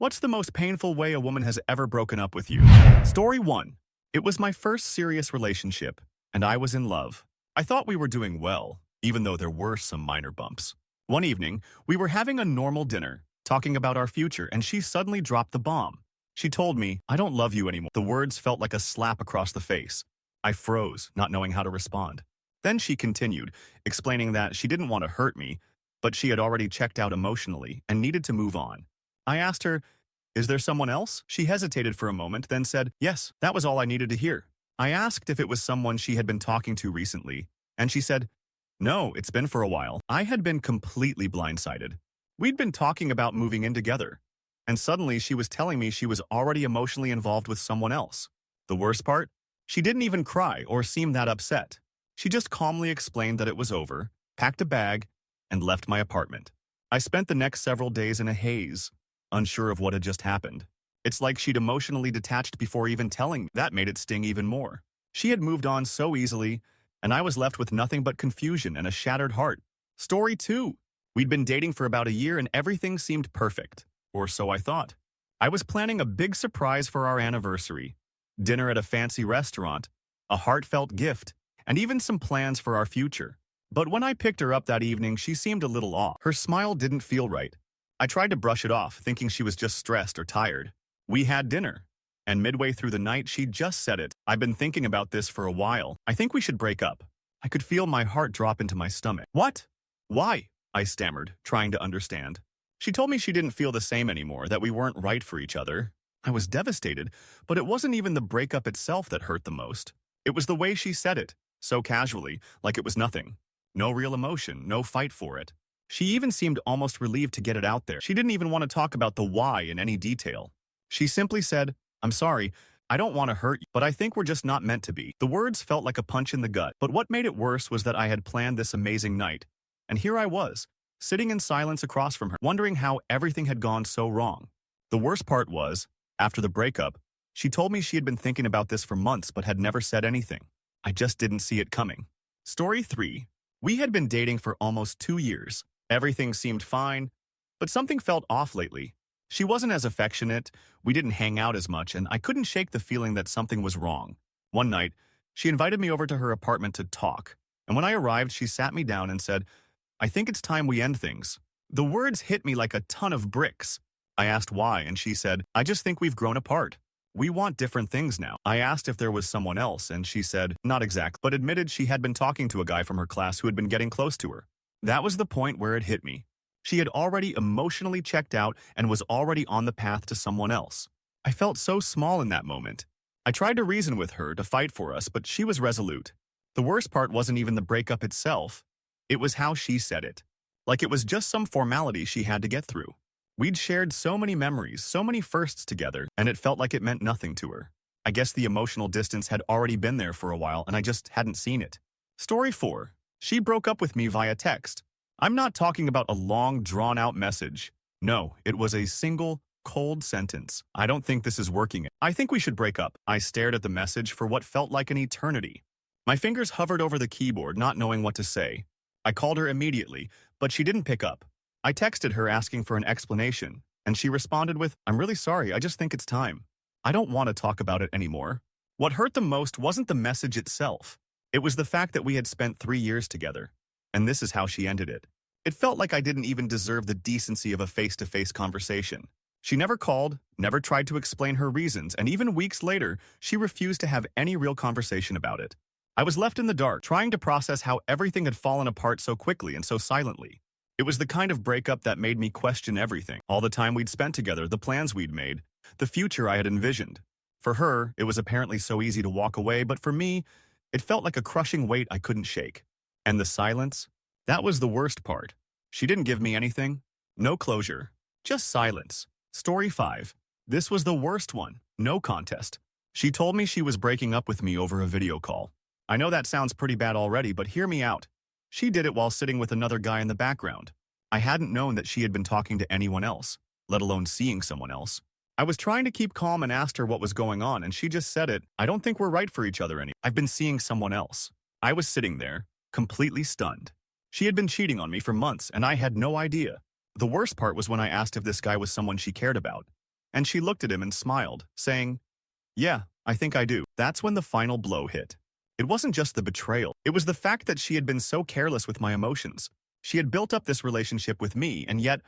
What's the most painful way a woman has ever broken up with you? Story 1. It was my first serious relationship, and I was in love. I thought we were doing well, even though there were some minor bumps. One evening, we were having a normal dinner, talking about our future, and she suddenly dropped the bomb. She told me, "I don't love you anymore." The words felt like a slap across the face. I froze, not knowing how to respond. Then she continued, explaining that she didn't want to hurt me, but she had already checked out emotionally and needed to move on. I asked her, "Is there someone else?" She hesitated for a moment, then said, "Yes." That was all I needed to hear. I asked if it was someone she had been talking to recently, and she said, "No, it's been for a while." I had been completely blindsided. We'd been talking about moving in together, and suddenly she was telling me she was already emotionally involved with someone else. The worst part? She didn't even cry or seem that upset. She just calmly explained that it was over, packed a bag, and left my apartment. I spent the next several days in a haze, unsure of what had just happened. It's like she'd emotionally detached before even telling me. That made it sting even more. She had moved on so easily, and I was left with nothing but confusion and a shattered heart. Story 2. We'd been dating for about a year and everything seemed perfect, or so I thought. I was planning a big surprise for our anniversary, dinner at a fancy restaurant, a heartfelt gift, and even some plans for our future. But when I picked her up that evening, she seemed a little off. Her smile didn't feel right. I tried to brush it off, thinking she was just stressed or tired. We had dinner, and midway through the night, she just said it. "I've been thinking about this for a while. I think we should break up." I could feel my heart drop into my stomach. "What? Why?" I stammered, trying to understand. She told me she didn't feel the same anymore, that we weren't right for each other. I was devastated, but it wasn't even the breakup itself that hurt the most. It was the way she said it, so casually, like it was nothing. No real emotion, no fight for it. She even seemed almost relieved to get it out there. She didn't even want to talk about the why in any detail. She simply said, "I'm sorry, I don't want to hurt you, but I think we're just not meant to be." The words felt like a punch in the gut, but what made it worse was that I had planned this amazing night. And here I was, sitting in silence across from her, wondering how everything had gone so wrong. The worst part was, after the breakup, she told me she had been thinking about this for months but had never said anything. I just didn't see it coming. Story 3. We had been dating for almost 2 years. Everything seemed fine, but something felt off lately. She wasn't as affectionate, we didn't hang out as much, and I couldn't shake the feeling that something was wrong. One night, she invited me over to her apartment to talk, and when I arrived, she sat me down and said, "I think it's time we end things." The words hit me like a ton of bricks. I asked why, and she said, "I just think we've grown apart. We want different things now." I asked if there was someone else, and she said, "Not exact," but admitted she had been talking to a guy from her class who had been getting close to her. That was the point where it hit me. She had already emotionally checked out and was already on the path to someone else. I felt so small in that moment. I tried to reason with her to fight for us, but she was resolute. The worst part wasn't even the breakup itself. It was how she said it. Like it was just some formality she had to get through. We'd shared so many memories, so many firsts together, and it felt like it meant nothing to her. I guess the emotional distance had already been there for a while and I just hadn't seen it. Story 4. She broke up with me via text. I'm not talking about a long, drawn-out message. No, it was a single, cold sentence. "I don't think this is working. I think we should break up." I stared at the message for what felt like an eternity. My fingers hovered over the keyboard, not knowing what to say. I called her immediately, but she didn't pick up. I texted her asking for an explanation, and she responded with, "I'm really sorry, I just think it's time. I don't want to talk about it anymore." What hurt the most wasn't the message itself. It was the fact that we had spent 3 years together. And this is how she ended it. It felt like I didn't even deserve the decency of a face-to-face conversation. She never called, never tried to explain her reasons, and even weeks later, she refused to have any real conversation about it. I was left in the dark, trying to process how everything had fallen apart so quickly and so silently. It was the kind of breakup that made me question everything. All the time we'd spent together, the plans we'd made, the future I had envisioned. For her, it was apparently so easy to walk away, but for me, it felt like a crushing weight I couldn't shake. And the silence? That was the worst part. She didn't give me anything. No closure. Just silence. Story 5. This was the worst one. No contest. She told me she was breaking up with me over a video call. I know that sounds pretty bad already, but hear me out. She did it while sitting with another guy in the background. I hadn't known that she had been talking to anyone else, let alone seeing someone else. I was trying to keep calm and asked her what was going on, and she just said it. "I don't think we're right for each other anymore. I've been seeing someone else." I was sitting there, completely stunned. She had been cheating on me for months, and I had no idea. The worst part was when I asked if this guy was someone she cared about. And she looked at him and smiled, saying, "Yeah, I think I do." That's when the final blow hit. It wasn't just the betrayal. It was the fact that she had been so careless with my emotions. She had built up this relationship with me, and yet,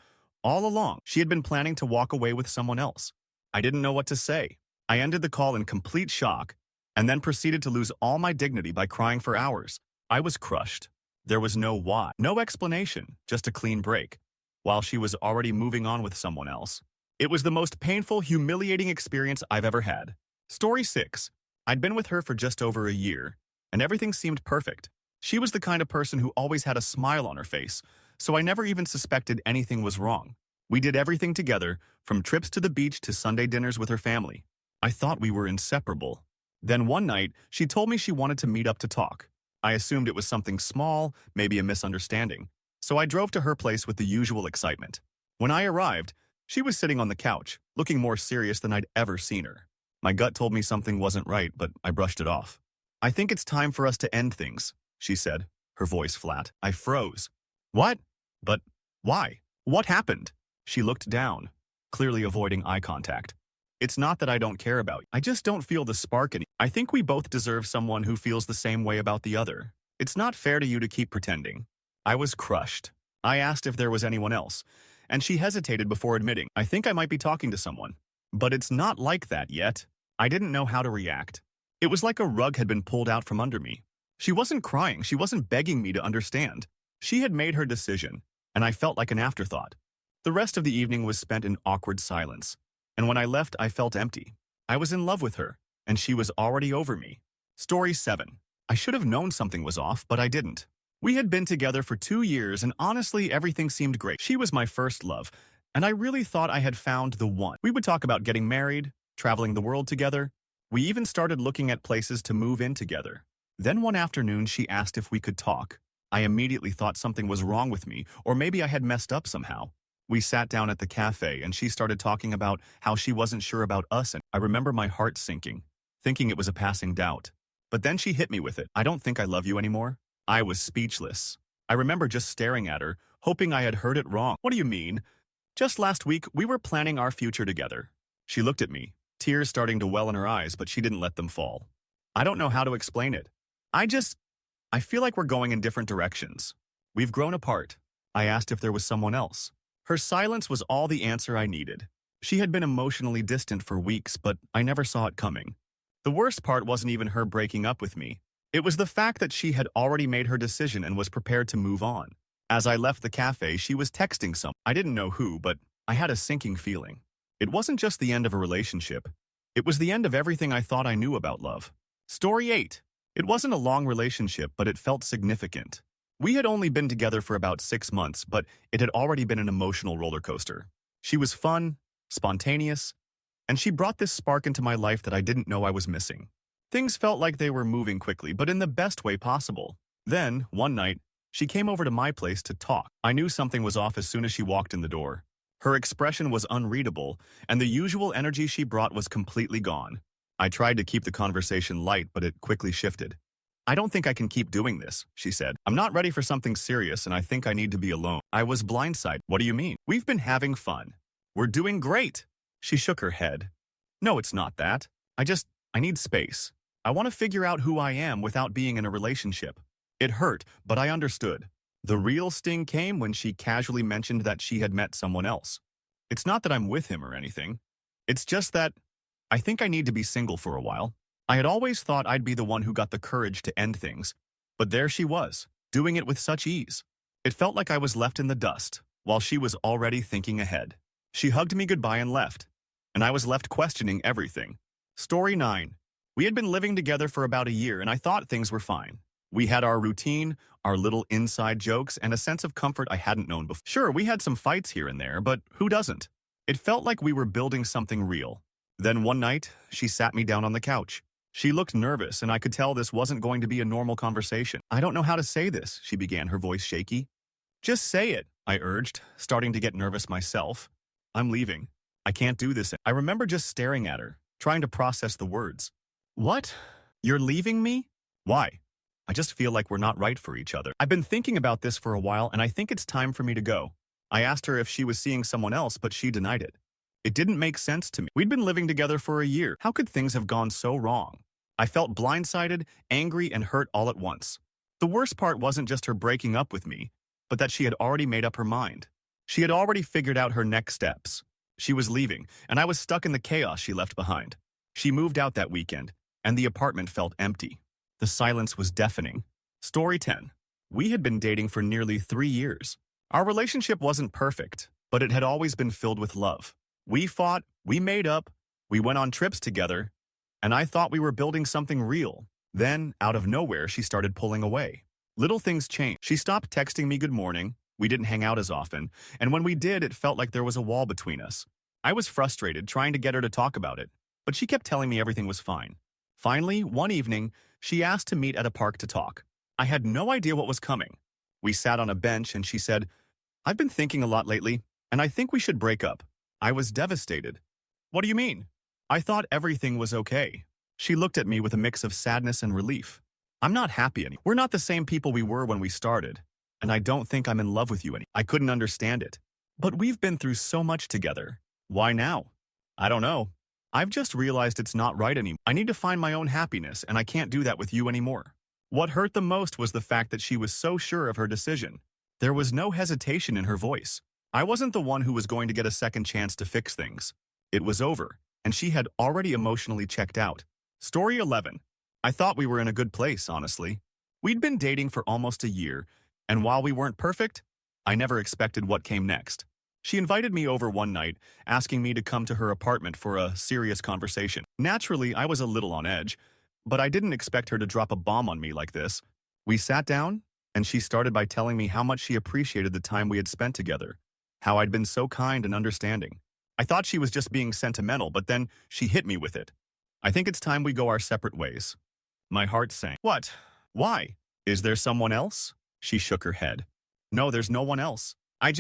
all along, she had been planning to walk away with someone else. I didn't know what to say. I ended the call in complete shock, and then proceeded to lose all my dignity by crying for hours. I was crushed. There was no why, no explanation, just a clean break, while she was already moving on with someone else. It was the most painful, humiliating experience I've ever had. Story 6. I'd been with her for just over a year, and everything seemed perfect. She was the kind of person who always had a smile on her face, so I never even suspected anything was wrong. We did everything together, from trips to the beach to Sunday dinners with her family. I thought we were inseparable. Then one night, she told me she wanted to meet up to talk. I assumed it was something small, maybe a misunderstanding, so I drove to her place with the usual excitement. When I arrived, she was sitting on the couch, looking more serious than I'd ever seen her. My gut told me something wasn't right, but I brushed it off. "I think it's time for us to end things," she said, her voice flat. I froze. "What? But why? What happened?" She looked down, clearly avoiding eye contact. "It's not that I don't care about you. I just don't feel the spark in you. I think we both deserve someone who feels the same way about the other. It's not fair to you to keep pretending." I was crushed. I asked if there was anyone else, and she hesitated before admitting, "I think I might be talking to someone. But it's not like that yet." I didn't know how to react. It was like a rug had been pulled out from under me. She wasn't crying, she wasn't begging me to understand. She had made her decision, and I felt like an afterthought. The rest of the evening was spent in awkward silence, and when I left, I felt empty. I was in love with her, and she was already over me. Story 7. I should have known something was off, but I didn't. We had been together for 2 years, and honestly, everything seemed great. She was my first love, and I really thought I had found the one. We would talk about getting married, traveling the world together. We even started looking at places to move in together. Then one afternoon, she asked if we could talk. I immediately thought something was wrong with me, or maybe I had messed up somehow. We sat down at the cafe, and she started talking about how she wasn't sure about us, and I remember my heart sinking, thinking it was a passing doubt. But then she hit me with it. "I don't think I love you anymore." I was speechless. I remember just staring at her, hoping I had heard it wrong. "What do you mean?" "Just last week, we were planning our future together." She looked at me, tears starting to well in her eyes, but she didn't let them fall. I don't know how to explain it. I feel like we're going in different directions. We've grown apart. I asked if there was someone else. Her silence was all the answer I needed. She had been emotionally distant for weeks, but I never saw it coming. The worst part wasn't even her breaking up with me. It was the fact that she had already made her decision and was prepared to move on. As I left the cafe, she was texting someone. I didn't know who, but I had a sinking feeling. It wasn't just the end of a relationship. It was the end of everything I thought I knew about love. Story 8. It wasn't a long relationship, but it felt significant. We had only been together for about 6 months, but it had already been an emotional roller coaster. She was fun, spontaneous, and she brought this spark into my life that I didn't know I was missing. Things felt like they were moving quickly, but in the best way possible. Then, one night, she came over to my place to talk. I knew something was off as soon as she walked in the door. Her expression was unreadable, and the usual energy she brought was completely gone. I tried to keep the conversation light, but it quickly shifted. "I don't think I can keep doing this," she said. "I'm not ready for something serious, and I think I need to be alone." I was blindsided. "What do you mean?" "We've been having fun. We're doing great." She shook her head. "No, it's not that. I need space. I want to figure out who I am without being in a relationship." It hurt, but I understood. The real sting came when she casually mentioned that she had met someone else. "It's not that I'm with him or anything. It's just that I think I need to be single for a while." I had always thought I'd be the one who got the courage to end things, but there she was, doing it with such ease. It felt like I was left in the dust, while she was already thinking ahead. She hugged me goodbye and left, and I was left questioning everything. Story 9. We had been living together for about a year, and I thought things were fine. We had our routine, our little inside jokes, and a sense of comfort I hadn't known before. Sure, we had some fights here and there, but who doesn't? It felt like we were building something real. Then one night, she sat me down on the couch. She looked nervous, and I could tell this wasn't going to be a normal conversation. "I don't know how to say this," she began, her voice shaky. "Just say it," I urged, starting to get nervous myself. "I'm leaving. I can't do this." I remember just staring at her, trying to process the words. "What? You're leaving me? Why?" "I just feel like we're not right for each other. I've been thinking about this for a while, and I think it's time for me to go." I asked her if she was seeing someone else, but she denied it. It didn't make sense to me. We'd been living together for a year. How could things have gone so wrong? I felt blindsided, angry, and hurt all at once. The worst part wasn't just her breaking up with me, but that she had already made up her mind. She had already figured out her next steps. She was leaving, and I was stuck in the chaos she left behind. She moved out that weekend, and the apartment felt empty. The silence was deafening. Story 10. We had been dating for nearly 3 years. Our relationship wasn't perfect, but it had always been filled with love. We fought, we made up, we went on trips together, and I thought we were building something real. Then, out of nowhere, she started pulling away. Little things changed. She stopped texting me good morning, we didn't hang out as often, and when we did, it felt like there was a wall between us. I was frustrated, trying to get her to talk about it, but she kept telling me everything was fine. Finally, one evening, she asked to meet at a park to talk. I had no idea what was coming. We sat on a bench and she said, "I've been thinking a lot lately, and I think we should break up." I was devastated. "What do you mean?" I thought everything was okay. She looked at me with a mix of sadness and relief. "I'm not happy anymore. We're not the same people we were when we started, and I don't think I'm in love with you anymore." I couldn't understand it. "But we've been through so much together. Why now?" "I don't know. I've just realized it's not right anymore. I need to find my own happiness, and I can't do that with you anymore." What hurt the most was the fact that she was so sure of her decision. There was no hesitation in her voice. I wasn't the one who was going to get a second chance to fix things. It was over, and she had already emotionally checked out. Story 11. I thought we were in a good place, honestly. We'd been dating for almost a year, and while we weren't perfect, I never expected what came next. She invited me over one night, asking me to come to her apartment for a serious conversation. Naturally, I was a little on edge, but I didn't expect her to drop a bomb on me like this. We sat down, and she started by telling me how much she appreciated the time we had spent together, how I'd been so kind and understanding. I thought she was just being sentimental, but then she hit me with it. "I think it's time we go our separate ways." My heart sank. "What? Why? Is there someone else?" She shook her head. "No, there's no one else. I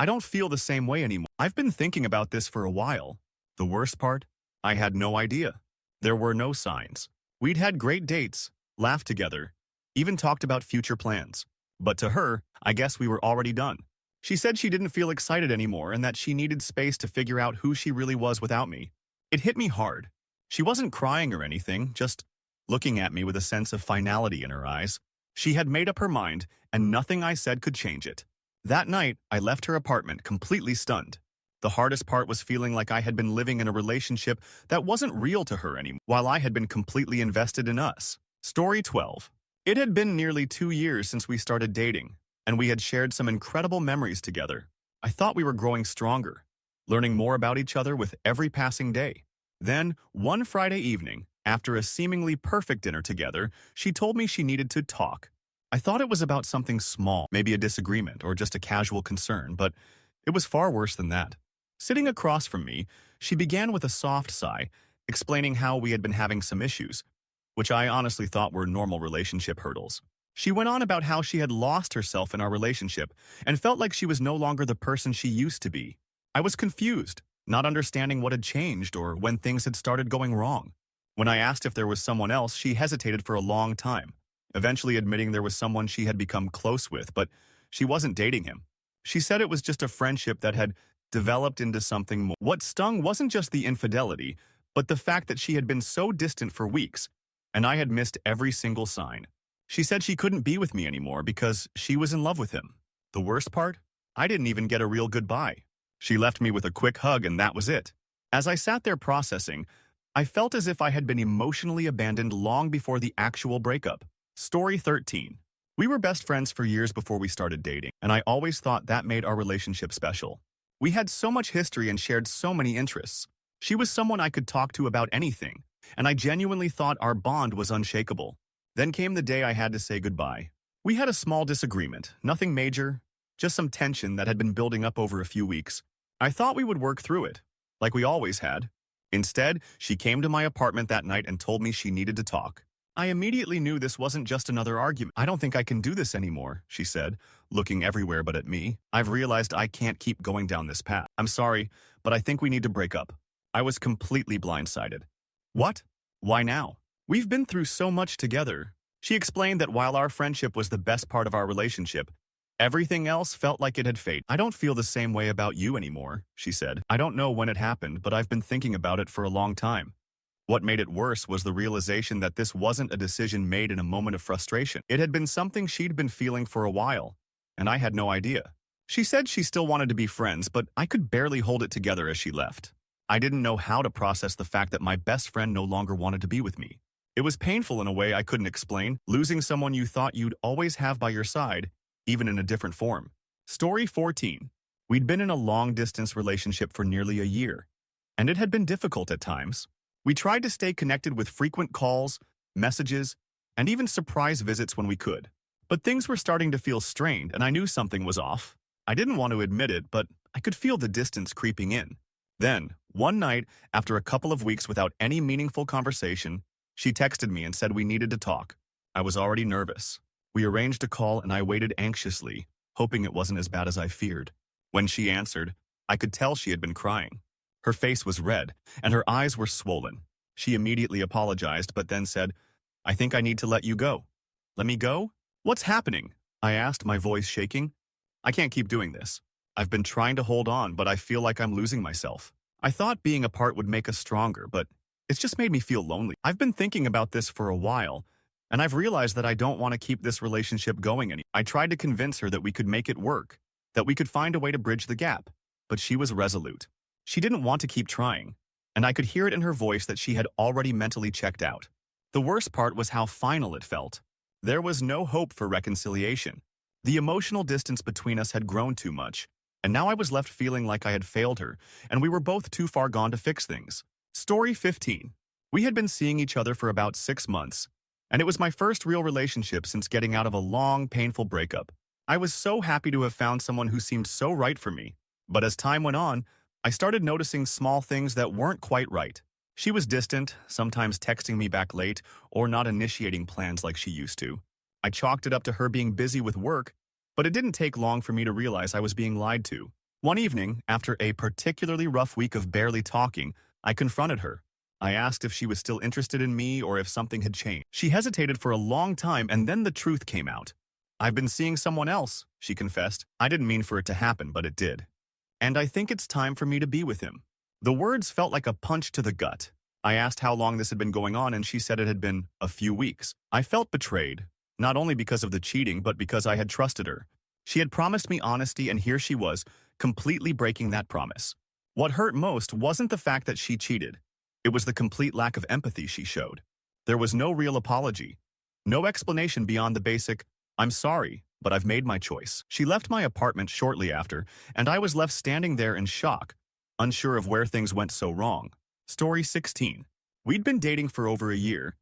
don't feel the same way anymore. I've been thinking about this for a while. The worst part? I had no idea. There were no signs. We'd had great dates, laughed together, even talked about future plans. But to her, I guess we were already done. She said she didn't feel excited anymore and that she needed space to figure out who she really was without me. It hit me hard. She wasn't crying or anything, just looking at me with a sense of finality in her eyes. She had made up her mind, and nothing I said could change it. That night, I left her apartment completely stunned. The hardest part was feeling like I had been living in a relationship that wasn't real to her anymore, while I had been completely invested in us. Story 12. It had been nearly 2 years since we started dating, and we had shared some incredible memories together. I thought we were growing stronger, learning more about each other with every passing day. Then, one Friday evening, after a seemingly perfect dinner together, she told me she needed to talk. I thought it was about something small, maybe a disagreement or just a casual concern, but it was far worse than that. Sitting across from me, she began with a soft sigh, explaining how we had been having some issues, which I honestly thought were normal relationship hurdles. She went on about how she had lost herself in our relationship and felt like she was no longer the person she used to be. I was confused, not understanding what had changed or when things had started going wrong. When I asked if there was someone else, she hesitated for a long time, eventually admitting there was someone she had become close with, but she wasn't dating him. She said it was just a friendship that had developed into something more. What stung wasn't just the infidelity, but the fact that she had been so distant for weeks, and I had missed every single sign. She said she couldn't be with me anymore because she was in love with him. The worst part? I didn't even get a real goodbye. She left me with a quick hug and that was it. As I sat there processing, I felt as if I had been emotionally abandoned long before the actual breakup. Story 13. We were best friends for years before we started dating, and I always thought that made our relationship special. We had so much history and shared so many interests. She was someone I could talk to about anything, and I genuinely thought our bond was unshakable. Then came the day I had to say goodbye. We had a small disagreement, nothing major, just some tension that had been building up over a few weeks. I thought we would work through it, like we always had. Instead, she came to my apartment that night and told me she needed to talk. I immediately knew this wasn't just another argument. "I don't think I can do this anymore," she said, looking everywhere but at me. "I've realized I can't keep going down this path. I'm sorry, but I think we need to break up." I was completely blindsided. "What? Why now? We've been through so much together." She explained that while our friendship was the best part of our relationship, Everything else felt like it had faded. I don't feel the same way about you anymore, she said. I don't know when it happened, but I've been thinking about it for a long time. What made it worse was the realization that this wasn't a decision made in a moment of frustration. It had been something she'd been feeling for a while, and I had no idea. She said she still wanted to be friends, but I could barely hold it together as she left. I didn't know how to process the fact that my best friend no longer wanted to be with me. It was painful in a way I couldn't explain, losing someone you thought you'd always have by your side, even in a different form. Story 14. We'd been in a long-distance relationship for nearly a year, and it had been difficult at times. We tried to stay connected with frequent calls, messages, and even surprise visits when we could. But things were starting to feel strained, and I knew something was off. I didn't want to admit it, but I could feel the distance creeping in. Then, one night, after a couple of weeks without any meaningful conversation, she texted me and said we needed to talk. I was already nervous. We arranged a call and I waited anxiously, hoping it wasn't as bad as I feared. When she answered, I could tell she had been crying. Her face was red, and her eyes were swollen. She immediately apologized, but then said, I think I need to let you go. Let me go? What's happening? I asked, my voice shaking. I can't keep doing this. I've been trying to hold on, but I feel like I'm losing myself. I thought being apart would make us stronger, but it's just made me feel lonely. I've been thinking about this for a while, and I've realized that I don't want to keep this relationship going anymore. I tried to convince her that we could make it work, that we could find a way to bridge the gap, but she was resolute. She didn't want to keep trying, and I could hear it in her voice that she had already mentally checked out. The worst part was how final it felt. There was no hope for reconciliation. The emotional distance between us had grown too much, and now I was left feeling like I had failed her, and we were both too far gone to fix things. Story 15. We had been seeing each other for about 6 months, and it was my first real relationship since getting out of a long, painful breakup. I was so happy to have found someone who seemed so right for me, but as time went on, I started noticing small things that weren't quite right. She was distant, sometimes texting me back late, or not initiating plans like she used to. I chalked it up to her being busy with work, but it didn't take long for me to realize I was being lied to. One evening, after a particularly rough week of barely talking, I confronted her. I asked if she was still interested in me or if something had changed. She hesitated for a long time, and then the truth came out. I've been seeing someone else, she confessed. I didn't mean for it to happen, but it did. And I think it's time for me to be with him. The words felt like a punch to the gut. I asked how long this had been going on, and she said it had been a few weeks. I felt betrayed, not only because of the cheating, but because I had trusted her. She had promised me honesty, and here she was, completely breaking that promise. What hurt most wasn't the fact that she cheated. It was the complete lack of empathy she showed. There was no real apology, no explanation beyond the basic, I'm sorry, but I've made my choice. She left my apartment shortly after, and I was left standing there in shock, unsure of where things went so wrong. Story 16. We'd been dating for over a year,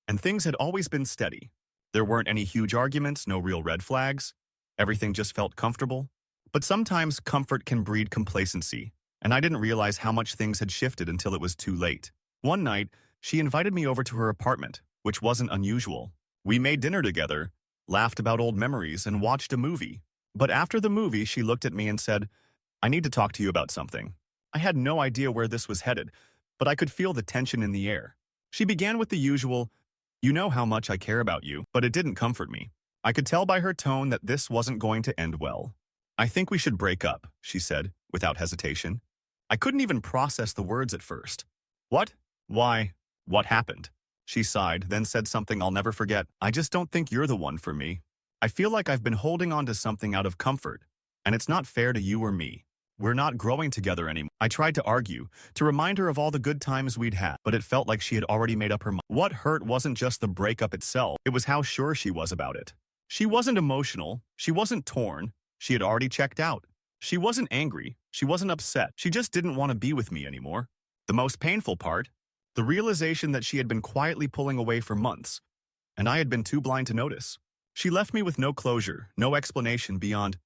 and things had always been steady. There weren't any huge arguments, no real red flags. Everything just felt comfortable. But sometimes comfort can breed complacency, and I didn't realize how much things had shifted until it was too late. One night, she invited me over to her apartment, which wasn't unusual. We made dinner together, laughed about old memories, and watched a movie. But after the movie, she looked at me and said, I need to talk to you about something. I had no idea where this was headed, but I could feel the tension in the air. She began with the usual, you know how much I care about you, but it didn't comfort me. I could tell by her tone that this wasn't going to end well. I think we should break up, she said, without hesitation. I couldn't even process the words at first. What? Why? What happened? She sighed, then said something I'll never forget. I just don't think you're the one for me. I feel like I've been holding on to something out of comfort, and it's not fair to you or me. We're not growing together anymore. I tried to argue, to remind her of all the good times we'd had, but it felt like she had already made up her mind. What hurt wasn't just the breakup itself, it was how sure she was about it. She wasn't emotional, she wasn't torn, she had already checked out. She wasn't angry, she wasn't upset, she just didn't want to be with me anymore. The most painful part, the realization that she had been quietly pulling away for months, and I had been too blind to notice. She left me with no closure, no explanation beyond,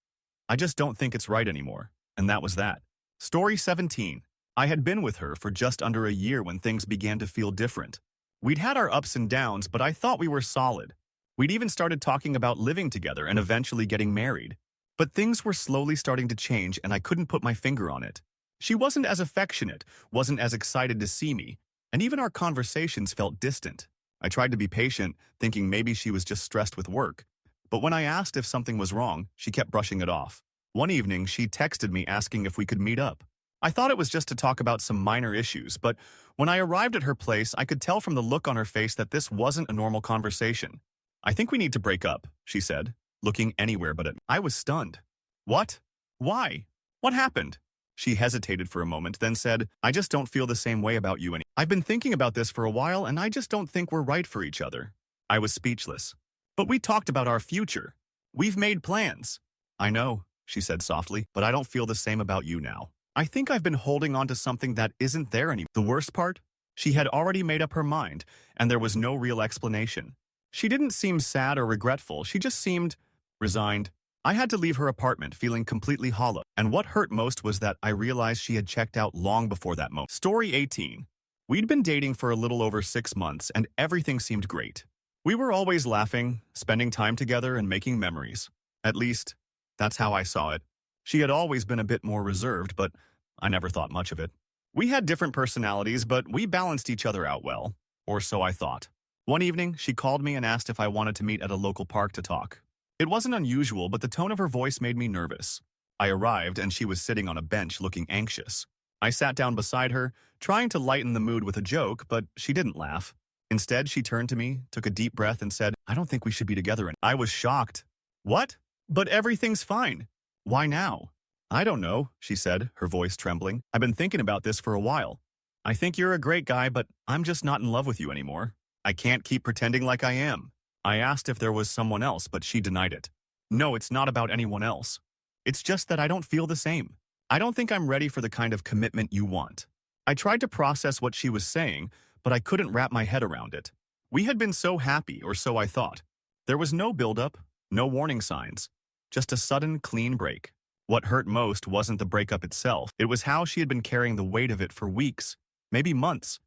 I just don't think it's right anymore. And that was that. Story 17. I had been with her for just under a year when things began to feel different. We'd had our ups and downs, but I thought we were solid. We'd even started talking about living together and eventually getting married. But things were slowly starting to change, and I couldn't put my finger on it. She wasn't as affectionate, wasn't as excited to see me, and even our conversations felt distant. I tried to be patient, thinking maybe she was just stressed with work. But when I asked if something was wrong, she kept brushing it off. One evening, she texted me asking if we could meet up. I thought it was just to talk about some minor issues, but when I arrived at her place, I could tell from the look on her face that this wasn't a normal conversation. "I think we need to break up," she said, looking anywhere but at me. I was stunned. "What? Why? What happened?" She hesitated for a moment, then said, "I just don't feel the same way about you anymore. I've been thinking about this for a while, and I just don't think we're right for each other." I was speechless. "But we talked about our future. We've made plans." "I know," she said softly, "but I don't feel the same about you now. I think I've been holding on to something that isn't there anymore." The worst part? She had already made up her mind, and there was no real explanation. She didn't seem sad or regretful, she just seemed resigned. I had to leave her apartment feeling completely hollow, and what hurt most was that I realized she had checked out long before that moment. Story 18. We'd been dating for a little over 6 months, and everything seemed great. We were always laughing, spending time together, and making memories. At least, that's how I saw it. She had always been a bit more reserved, but I never thought much of it. We had different personalities, but we balanced each other out well, or so I thought. One evening, she called me and asked if I wanted to meet at a local park to talk. It wasn't unusual, but the tone of her voice made me nervous. I arrived, and she was sitting on a bench looking anxious. I sat down beside her, trying to lighten the mood with a joke, but she didn't laugh. Instead, she turned to me, took a deep breath, and said, "I don't think we should be together." And I was shocked. "What? But everything's fine. Why now?" "I don't know," she said, her voice trembling. "I've been thinking about this for a while. I think you're a great guy, but I'm just not in love with you anymore. I can't keep pretending like I am." I asked if there was someone else, but she denied it. "No, it's not about anyone else. It's just that I don't feel the same. I don't think I'm ready for the kind of commitment you want." I tried to process what she was saying, but I couldn't wrap my head around it. We had been so happy, or so I thought. There was no buildup, no warning signs, just a sudden, clean break. What hurt most wasn't the breakup itself. It was how she had been carrying the weight of it for weeks, maybe months,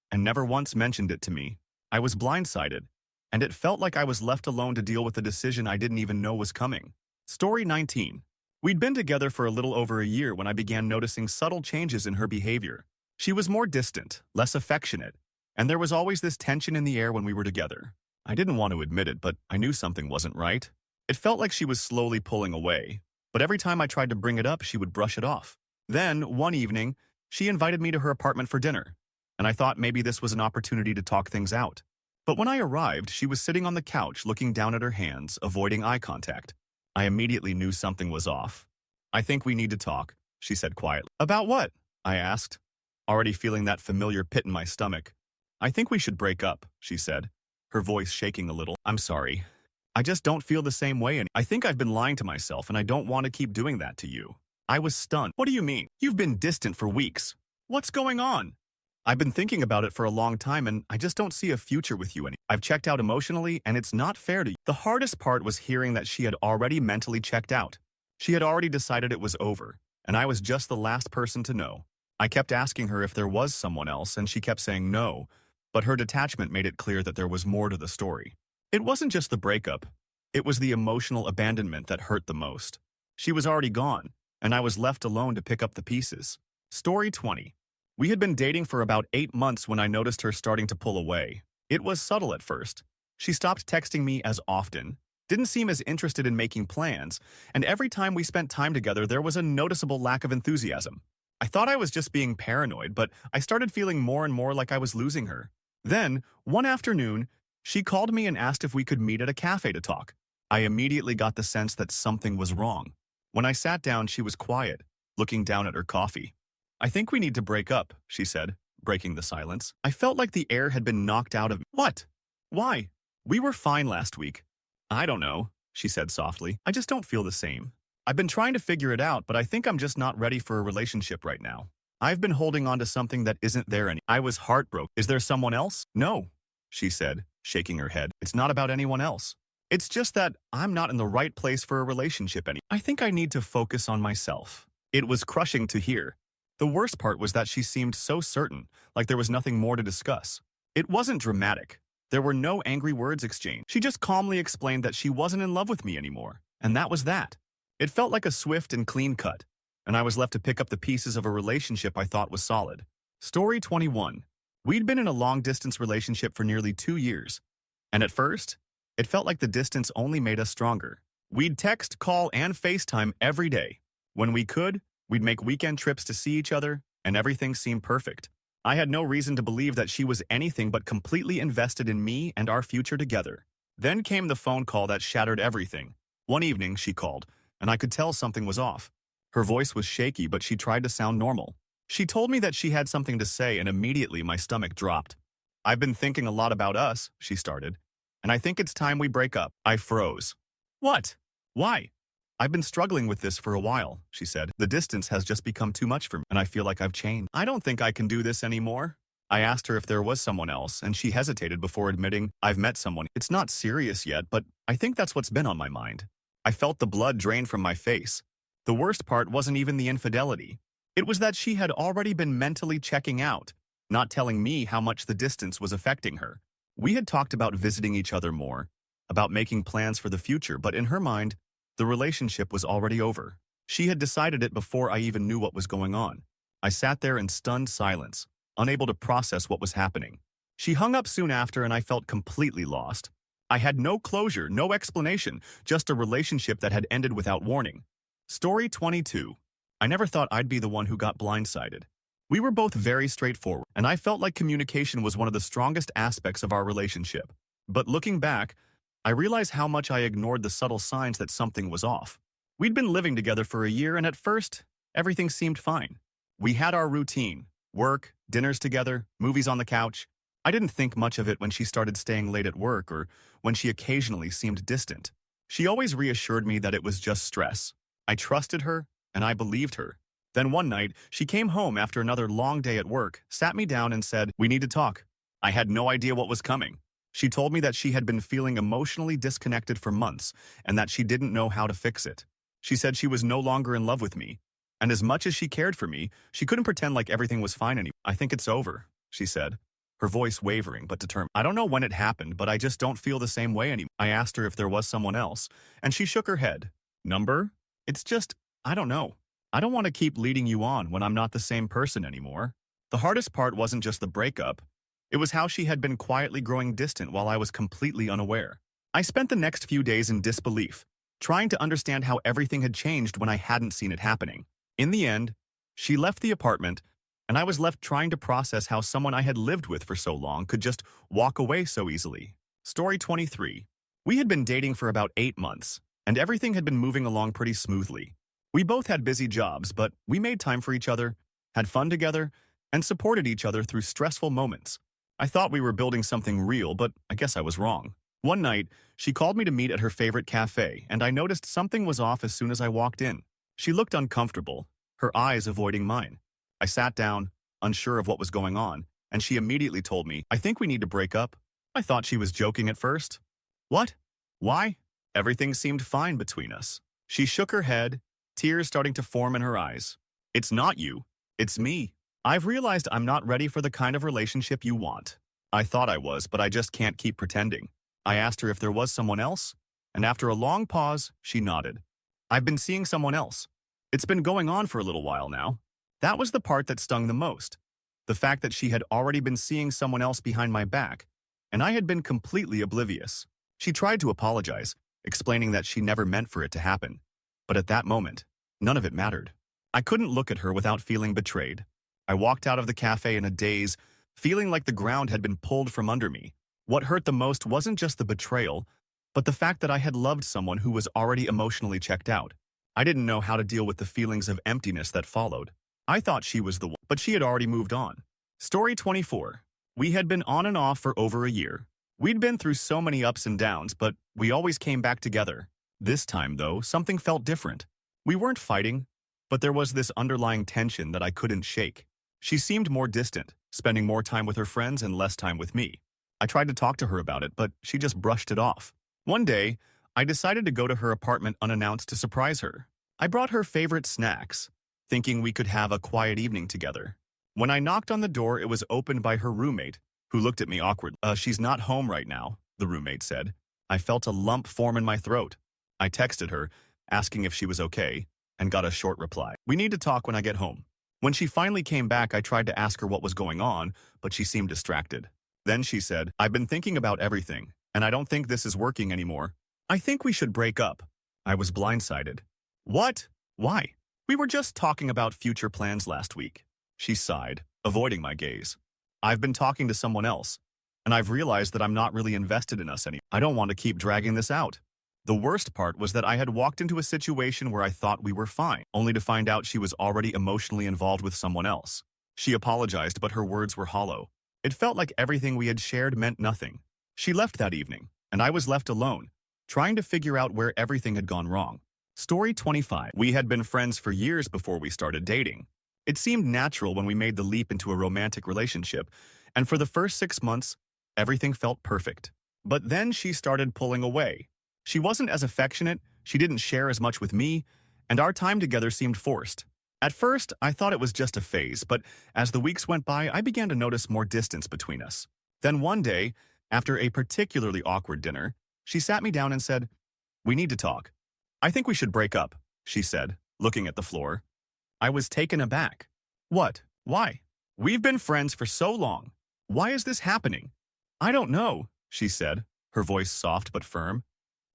and never once mentioned it to me. I was blindsided, and it felt like I was left alone to deal with a decision I didn't even know was coming. Story 19. We'd been together for a little over a year when I began noticing subtle changes in her behavior. She was more distant, less affectionate, and there was always this tension in the air when we were together. I didn't want to admit it, but I knew something wasn't right. It felt like she was slowly pulling away, but every time I tried to bring it up, she would brush it off. Then, one evening, she invited me to her apartment for dinner, and I thought maybe this was an opportunity to talk things out. But when I arrived, she was sitting on the couch looking down at her hands, avoiding eye contact. I immediately knew something was off. "I think we need to talk," she said quietly. "About what?" I asked, already feeling that familiar pit in my stomach. "I think we should break up," she said, her voice shaking a little. "I'm sorry. I just don't feel the same way, and I think I've been lying to myself, and I don't want to keep doing that to you." I was stunned. "What do you mean? You've been distant for weeks. What's going on?" "I've been thinking about it for a long time, and I just don't see a future with you anymore. I've checked out emotionally, and it's not fair to you." The hardest part was hearing that she had already mentally checked out. She had already decided it was over, and I was just the last person to know. I kept asking her if there was someone else, and she kept saying no, but her detachment made it clear that there was more to the story. It wasn't just the breakup. It was the emotional abandonment that hurt the most. She was already gone, and I was left alone to pick up the pieces. Story 20. We had been dating for about 8 months when I noticed her starting to pull away. It was subtle at first. She stopped texting me as often, didn't seem as interested in making plans, and every time we spent time together, there was a noticeable lack of enthusiasm. I thought I was just being paranoid, but I started feeling more and more like I was losing her. Then, one afternoon, she called me and asked if we could meet at a cafe to talk. I immediately got the sense that something was wrong. When I sat down, she was quiet, looking down at her coffee. "I think we need to break up," she said, breaking the silence. I felt like the air had been knocked out of me. "What? Why? We were fine last week." "I don't know," she said softly. "I just don't feel the same. I've been trying to figure it out, but I think I'm just not ready for a relationship right now. I've been holding on to something that isn't there anymore." I was heartbroken. "Is there someone else?" "No," she said, shaking her head. "It's not about anyone else. It's just that I'm not in the right place for a relationship anymore. I think I need to focus on myself." It was crushing to hear. The worst part was that she seemed so certain, like there was nothing more to discuss. It wasn't dramatic. There were no angry words exchanged. She just calmly explained that she wasn't in love with me anymore, and that was that. It felt like a swift and clean cut, and I was left to pick up the pieces of a relationship I thought was solid. Story 21. We'd been in a long-distance relationship for nearly 2 years, and at first, It felt like the distance only made us stronger. We'd text, call, and FaceTime every day. When we could, we'd make weekend trips to see each other, and everything seemed perfect. I had no reason to believe that she was anything but completely invested in me and our future together. Then came the phone call that shattered everything. One evening, she called, and I could tell something was off. Her voice was shaky, but she tried to sound normal. She told me that she had something to say, and immediately my stomach dropped. "I've been thinking a lot about us," she started, "and I think it's time we break up." I froze. "What? Why?" "I've been struggling with this for a while," she said. "The distance has just become too much for me, and I feel like I've changed. I don't think I can do this anymore." I asked her if there was someone else, and she hesitated before admitting, "I've met someone. It's not serious yet, but I think that's what's been on my mind." I felt the blood drain from my face. The worst part wasn't even the infidelity. It was that she had already been mentally checking out, not telling me how much the distance was affecting her. We had talked about visiting each other more, about making plans for the future, but in her mind, the relationship was already over. She had decided it before I even knew what was going on. I sat there in stunned silence, unable to process what was happening. She hung up soon after, and I felt completely lost. I had no closure, no explanation, just a relationship that had ended without warning. Story 22. I never thought I'd be the one who got blindsided. We were both very straightforward, and I felt like communication was one of the strongest aspects of our relationship. But looking back, I realized how much I ignored the subtle signs that something was off. We'd been living together for a year, and at first, everything seemed fine. We had our routine: work, dinners together, movies on the couch. I didn't think much of it when she started staying late at work or when she occasionally seemed distant. She always reassured me that it was just stress. I trusted her, and I believed her. Then one night, she came home after another long day at work, sat me down and said, "We need to talk." I had no idea what was coming. She told me that she had been feeling emotionally disconnected for months and that she didn't know how to fix it. She said she was no longer in love with me, and as much as she cared for me, she couldn't pretend like everything was fine anymore. "I think it's over," she said, her voice wavering but determined. "I don't know when it happened, but I just don't feel the same way anymore." I asked her if there was someone else, and she shook her head. "Number? It's just, I don't know. I don't want to keep leading you on when I'm not the same person anymore." The hardest part wasn't just the breakup. It was how she had been quietly growing distant while I was completely unaware. I spent the next few days in disbelief, trying to understand how everything had changed when I hadn't seen it happening. In the end, she left the apartment, and I was left trying to process how someone I had lived with for so long could just walk away so easily. Story 23. We had been dating for about 8 months, and everything had been moving along pretty smoothly. We both had busy jobs, but we made time for each other, had fun together, and supported each other through stressful moments. I thought we were building something real, but I guess I was wrong. One night, she called me to meet at her favorite cafe, and I noticed something was off as soon as I walked in. She looked uncomfortable, her eyes avoiding mine. I sat down, unsure of what was going on, and she immediately told me, "I think we need to break up." I thought she was joking at first. "What? Why?" Everything seemed fine between us. She shook her head, tears starting to form in her eyes. "It's not you. It's me. I've realized I'm not ready for the kind of relationship you want." I thought I was, but I just can't keep pretending. I asked her if there was someone else, and after a long pause, she nodded. "I've been seeing someone else. It's been going on for a little while now." That was the part that stung the most. The fact that she had already been seeing someone else behind my back, and I had been completely oblivious. She tried to apologize, explaining that she never meant for it to happen. But at that moment, none of it mattered. I couldn't look at her without feeling betrayed. I walked out of the cafe in a daze, feeling like the ground had been pulled from under me. What hurt the most wasn't just the betrayal, but the fact that I had loved someone who was already emotionally checked out. I didn't know how to deal with the feelings of emptiness that followed. I thought she was the one, but she had already moved on. Story 24. We had been on and off for over a year. We'd been through so many ups and downs, but we always came back together. This time, though, something felt different. We weren't fighting, but there was this underlying tension that I couldn't shake. She seemed more distant, spending more time with her friends and less time with me. I tried to talk to her about it, but she just brushed it off. One day, I decided to go to her apartment unannounced to surprise her. I brought her favorite snacks, thinking we could have a quiet evening together. When I knocked on the door, it was opened by her roommate, who looked at me awkwardly. She's not home right now," the roommate said. I felt a lump form in my throat. I texted her, asking if she was okay, and got a short reply. "We need to talk when I get home." When she finally came back, I tried to ask her what was going on, but she seemed distracted. Then she said, "I've been thinking about everything, and I don't think this is working anymore. I think we should break up. I was blindsided. What? Why? We were just talking about future plans last week. She sighed, avoiding my gaze. I've been talking to someone else, and I've realized that I'm not really invested in us anymore. I don't want to keep dragging this out. The worst part was that I had walked into a situation where I thought we were fine, only to find out she was already emotionally involved with someone else. She apologized, but her words were hollow. It felt like everything we had shared meant nothing. She left that evening, and I was left alone, trying to figure out where everything had gone wrong. Story 25. We had been friends for years before we started dating. It seemed natural when we made the leap into a romantic relationship, and for the first 6 months, everything felt perfect. But then she started pulling away. She wasn't as affectionate, she didn't share as much with me, and our time together seemed forced. At first, I thought it was just a phase, but as the weeks went by, I began to notice more distance between us. Then one day, after a particularly awkward dinner, she sat me down and said, "We need to talk." "I think we should break up," she said, looking at the floor. I was taken aback. "What? Why? We've been friends for so long. Why is this happening?" "I don't know," she said, her voice soft but firm.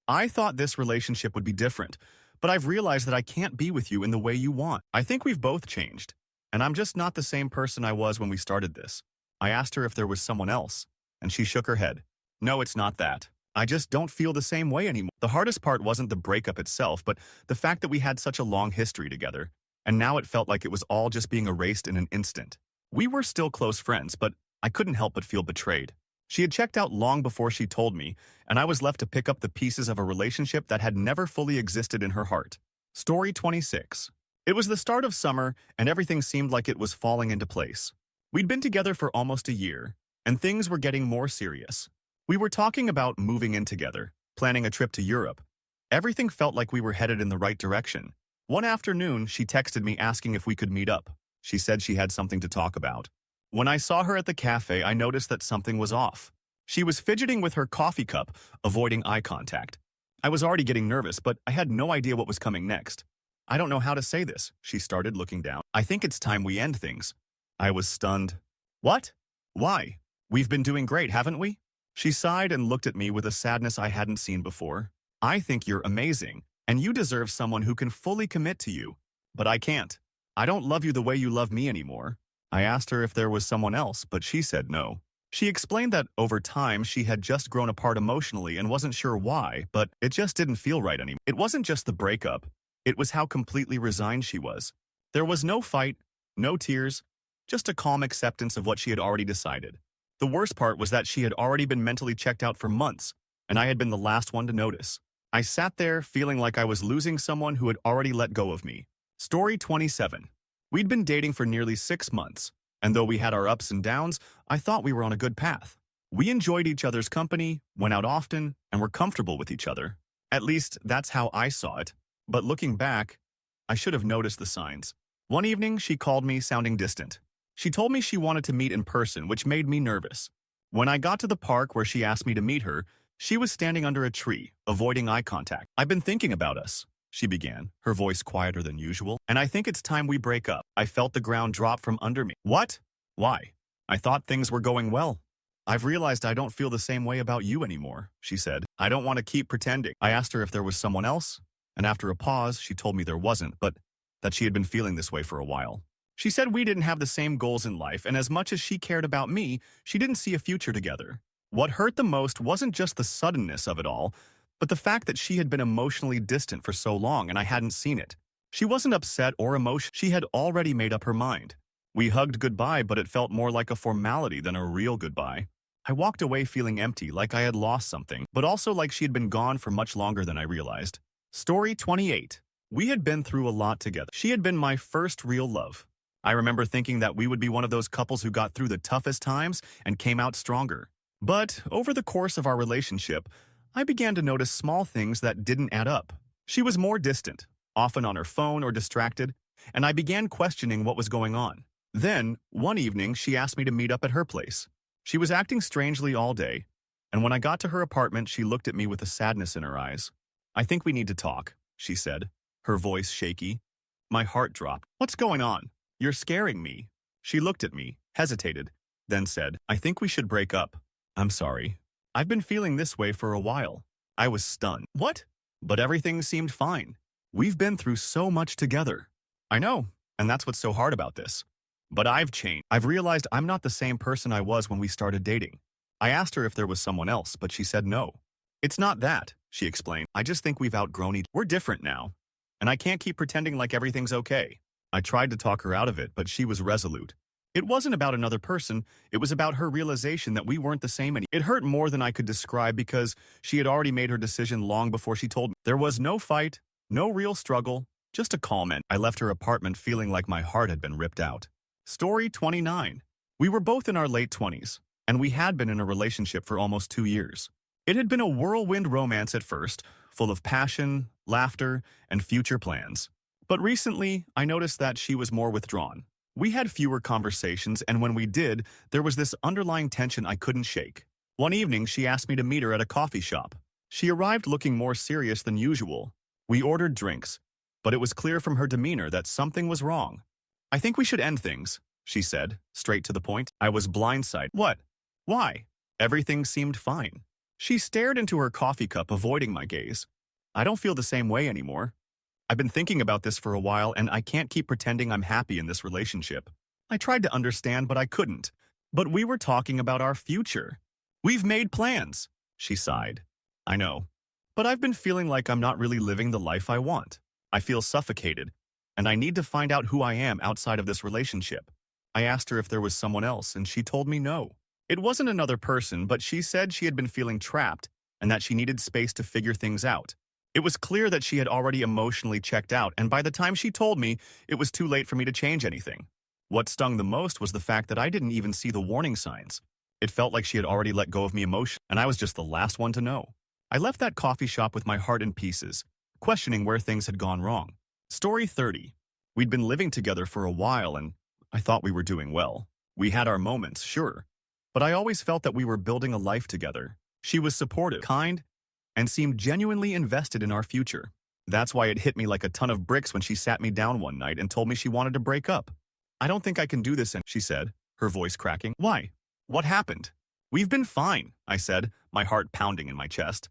"I thought this relationship would be different, but I've realized that I can't be with you in the way you want. I think we've both changed, and I'm just not the same person I was when we started this." I asked her if there was someone else, and she shook her head. "No, it's not that. I just don't feel the same way anymore." The hardest part wasn't the breakup itself, but the fact that we had such a long history together, and now it felt like it was all just being erased in an instant. We were still close friends, but I couldn't help but feel betrayed. She had checked out long before she told me, and I was left to pick up the pieces of a relationship that had never fully existed in her heart. Story 26. It was the start of summer, and everything seemed like it was falling into place. We'd been together for almost a year, and things were getting more serious. We were talking about moving in together, planning a trip to Europe. Everything felt like we were headed in the right direction. One afternoon, she texted me asking if we could meet up. She said she had something to talk about. When I saw her at the cafe, I noticed that something was off. She was fidgeting with her coffee cup, avoiding eye contact. I was already getting nervous, but I had no idea what was coming next. "I don't know how to say this," she started, looking down. "I think it's time we end things." I was stunned. "What? Why? We've been doing great, haven't we?" She sighed and looked at me with a sadness I hadn't seen before. "I think you're amazing, and you deserve someone who can fully commit to you. But I can't. I don't love you the way you love me anymore." I asked her if there was someone else, but she said no. She explained that over time she had just grown apart emotionally and wasn't sure why, but it just didn't feel right anymore. It wasn't just the breakup. It was how completely resigned she was. There was no fight, no tears, just a calm acceptance of what she had already decided. The worst part was that she had already been mentally checked out for months, and I had been the last one to notice. I sat there feeling like I was losing someone who had already let go of me. Story 27. We'd been dating for nearly 6 months, and though we had our ups and downs, I thought we were on a good path. We enjoyed each other's company, went out often, and were comfortable with each other. At least, that's how I saw it. But looking back, I should have noticed the signs. One evening, she called me sounding distant. She told me she wanted to meet in person, which made me nervous. When I got to the park where she asked me to meet her, she was standing under a tree, avoiding eye contact. "I've been thinking about us," she began, her voice quieter than usual, "and I think it's time we break up." I felt the ground drop from under me. "What? Why? I thought things were going well." "I've realized I don't feel the same way about you anymore," she said. "I don't want to keep pretending." I asked her if there was someone else, and after a pause, she told me there wasn't, but that she had been feeling this way for a while. She said we didn't have the same goals in life, and as much as she cared about me, she didn't see a future together. What hurt the most wasn't just the suddenness of it all, but the fact that she had been emotionally distant for so long and I hadn't seen it. She wasn't upset or emotional. She had already made up her mind. We hugged goodbye, but it felt more like a formality than a real goodbye. I walked away feeling empty, like I had lost something, but also like she had been gone for much longer than I realized. Story 28. We had been through a lot together. She had been my first real love. I remember thinking that we would be one of those couples who got through the toughest times and came out stronger. But over the course of our relationship, I began to notice small things that didn't add up. She was more distant, often on her phone or distracted, and I began questioning what was going on. Then, one evening, she asked me to meet up at her place. She was acting strangely all day, and when I got to her apartment, she looked at me with a sadness in her eyes. "I think we need to talk," she said, her voice shaky. My heart dropped. "What's going on? You're scaring me." She looked at me, hesitated, then said, "I think we should break up. I'm sorry. I've been feeling this way for a while. I was stunned. What? But everything seemed fine. We've been through so much together. I know, and that's what's so hard about this. But I've changed. I've realized I'm not the same person I was when we started dating. I asked her if there was someone else, but she said no. It's not that, she explained. I just think we've outgrown each other. We're different now, and I can't keep pretending like everything's okay. I tried to talk her out of it, but she was resolute. It wasn't about another person, it was about her realization that we weren't the same anymore. It hurt more than I could describe because she had already made her decision long before she told me. There was no fight, no real struggle, just a calm end. I left her apartment feeling like my heart had been ripped out. Story 29. We were both in our late 20s, and we had been in a relationship for almost 2 years. It had been a whirlwind romance at first, full of passion, laughter, and future plans. But recently, I noticed that she was more withdrawn. We had fewer conversations, and when we did, there was this underlying tension I couldn't shake. One evening, she asked me to meet her at a coffee shop. She arrived looking more serious than usual. We ordered drinks, but it was clear from her demeanor that something was wrong. I think we should end things, she said, straight to the point. I was blindsided. What? Why? Everything seemed fine. She stared into her coffee cup, avoiding my gaze. I don't feel the same way anymore. I've been thinking about this for a while, and I can't keep pretending I'm happy in this relationship. I tried to understand, but I couldn't. But we were talking about our future. We've made plans, she sighed. I know. But I've been feeling like I'm not really living the life I want. I feel suffocated, and I need to find out who I am outside of this relationship. I asked her if there was someone else, and she told me no. It wasn't another person, but she said she had been feeling trapped and that she needed space to figure things out. It was clear that she had already emotionally checked out, and by the time she told me, it was too late for me to change anything. What stung the most was the fact that I didn't even see the warning signs. It felt like she had already let go of me emotionally, and I was just the last one to know. I left that coffee shop with my heart in pieces, questioning where things had gone wrong. Story 30. We'd been living together for a while, and I thought we were doing well. We had our moments, sure, but I always felt that we were building a life together. She was supportive, kind, and seemed genuinely invested in our future. That's why it hit me like a ton of bricks when she sat me down one night and told me she wanted to break up. I don't think I can do this, she said, her voice cracking. Why? What happened? We've been fine, I said, my heart pounding in my chest.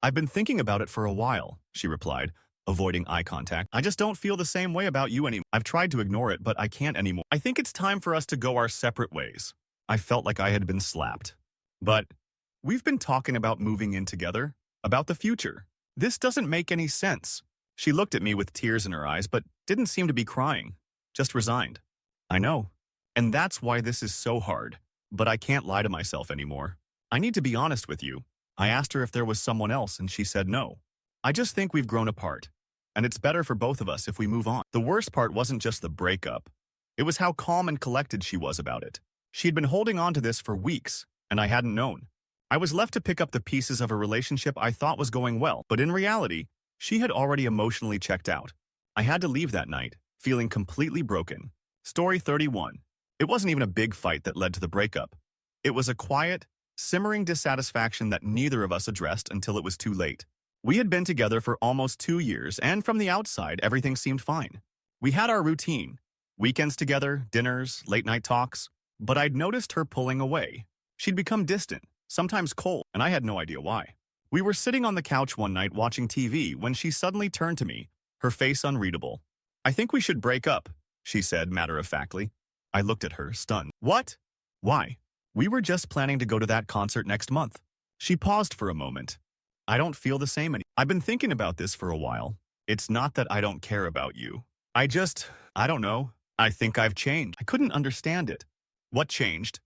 I've been thinking about it for a while, she replied, avoiding eye contact. I just don't feel the same way about you anymore. I've tried to ignore it, but I can't anymore. I think it's time for us to go our separate ways. I felt like I had been slapped. But we've been talking about moving in together, about the future. This doesn't make any sense. She looked at me with tears in her eyes, but didn't seem to be crying, just resigned. I know, and that's why this is so hard. But I can't lie to myself anymore. I need to be honest with you. I asked her if there was someone else, and she said no. I just think we've grown apart, and it's better for both of us if we move on. The worst part wasn't just the breakup. It was how calm and collected she was about it. She had been holding on to this for weeks, and I hadn't known. I was left to pick up the pieces of a relationship I thought was going well, but in reality, she had already emotionally checked out. I had to leave that night, feeling completely broken. Story 31. It wasn't even a big fight that led to the breakup. It was a quiet, simmering dissatisfaction that neither of us addressed until it was too late. We had been together for almost 2 years, and from the outside, everything seemed fine. We had our routine, weekends together, dinners, late-night talks, but I'd noticed her pulling away. She'd become distant, sometimes cold, and I had no idea why. We were sitting on the couch one night watching TV when she suddenly turned to me, her face unreadable. I think we should break up, she said matter-of-factly. I looked at her, stunned. What? Why? We were just planning to go to that concert next month. She paused for a moment. I don't feel the same anymore. I've been thinking about this for a while. It's not that I don't care about you. I don't know. I think I've changed. I couldn't understand it. What changed?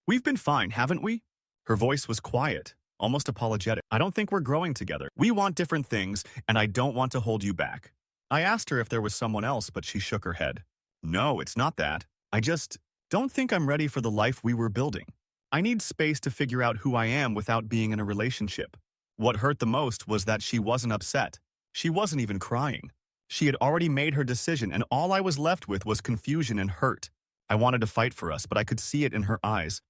We've been fine, haven't we? Her voice was quiet, almost apologetic. I don't think we're growing together. We want different things, and I don't want to hold you back. I asked her if there was someone else, but she shook her head. No, it's not that. I just don't think I'm ready for the life we were building. I need space to figure out who I am without being in a relationship. What hurt the most was that she wasn't upset. She wasn't even crying. She had already made her decision, and all I was left with was confusion and hurt. I wanted to fight for us, but I could see it in her eyes.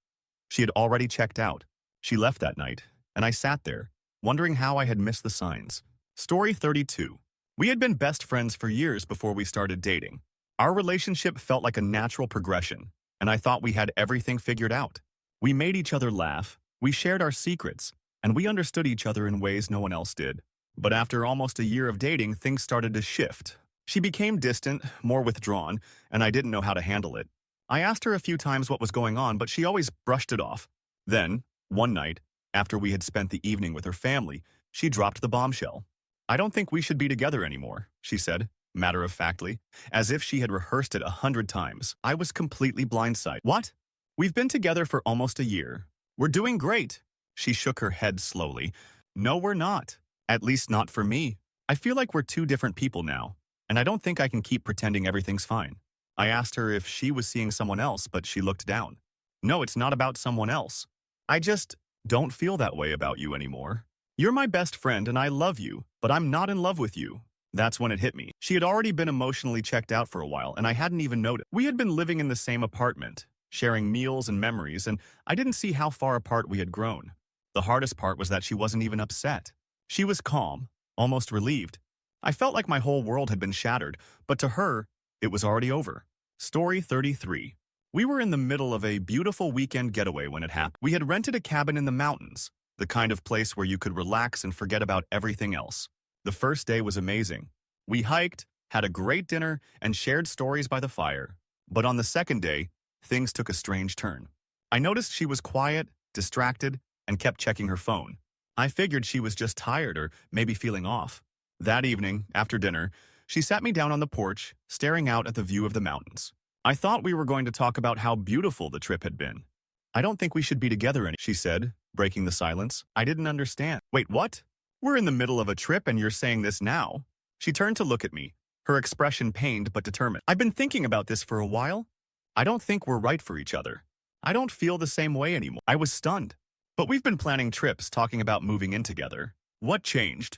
She had already checked out. She left that night, and I sat there, wondering how I had missed the signs. Story 32. We had been best friends for years before we started dating. Our relationship felt like a natural progression, and I thought we had everything figured out. We made each other laugh, we shared our secrets, and we understood each other in ways no one else did. But after almost a year of dating, things started to shift. She became distant, more withdrawn, and I didn't know how to handle it. I asked her a few times what was going on, but she always brushed it off. Then, one night, after we had spent the evening with her family, she dropped the bombshell. "I don't think we should be together anymore," she said, matter-of-factly, as if she had rehearsed it 100 times. I was completely blindsided. "What? We've been together for almost a year. We're doing great." She shook her head slowly. "No, we're not. At least not for me. I feel like we're two different people now, and I don't think I can keep pretending everything's fine." I asked her if she was seeing someone else, but she looked down. "No, it's not about someone else. I just don't feel that way about you anymore. You're my best friend and I love you, but I'm not in love with you." That's when it hit me. She had already been emotionally checked out for a while, and I hadn't even noticed. We had been living in the same apartment, sharing meals and memories, and I didn't see how far apart we had grown. The hardest part was that she wasn't even upset. She was calm, almost relieved. I felt like my whole world had been shattered, but to her, it was already over. Story 33. We were in the middle of a beautiful weekend getaway when it happened. We had rented a cabin in the mountains, the kind of place where you could relax and forget about everything else. The first day was amazing. We hiked, had a great dinner, and shared stories by the fire. But on the second day, things took a strange turn. I noticed she was quiet, distracted, and kept checking her phone. I figured she was just tired or maybe feeling off. That evening, after dinner, she sat me down on the porch, staring out at the view of the mountains. I thought we were going to talk about how beautiful the trip had been. "I don't think we should be together anymore," she said, breaking the silence. I didn't understand. "Wait, what? We're in the middle of a trip and you're saying this now?" She turned to look at me, her expression pained but determined. "I've been thinking about this for a while. I don't think we're right for each other. I don't feel the same way anymore." I was stunned. "But we've been planning trips, talking about moving in together. What changed?"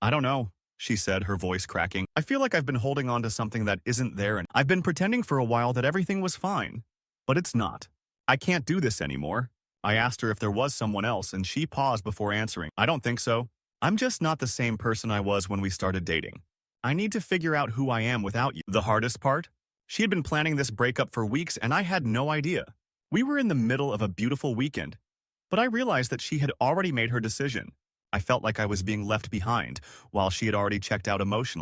"I don't know," she said, her voice cracking. "I feel like I've been holding on to something that isn't there, and I've been pretending for a while that everything was fine. But it's not. I can't do this anymore." I asked her if there was someone else, and she paused before answering. "I don't think so. I'm just not the same person I was when we started dating. I need to figure out who I am without you." The hardest part? She had been planning this breakup for weeks, and I had no idea. We were in the middle of a beautiful weekend, but I realized that she had already made her decision. I felt like I was being left behind, while she had already checked out emotionally.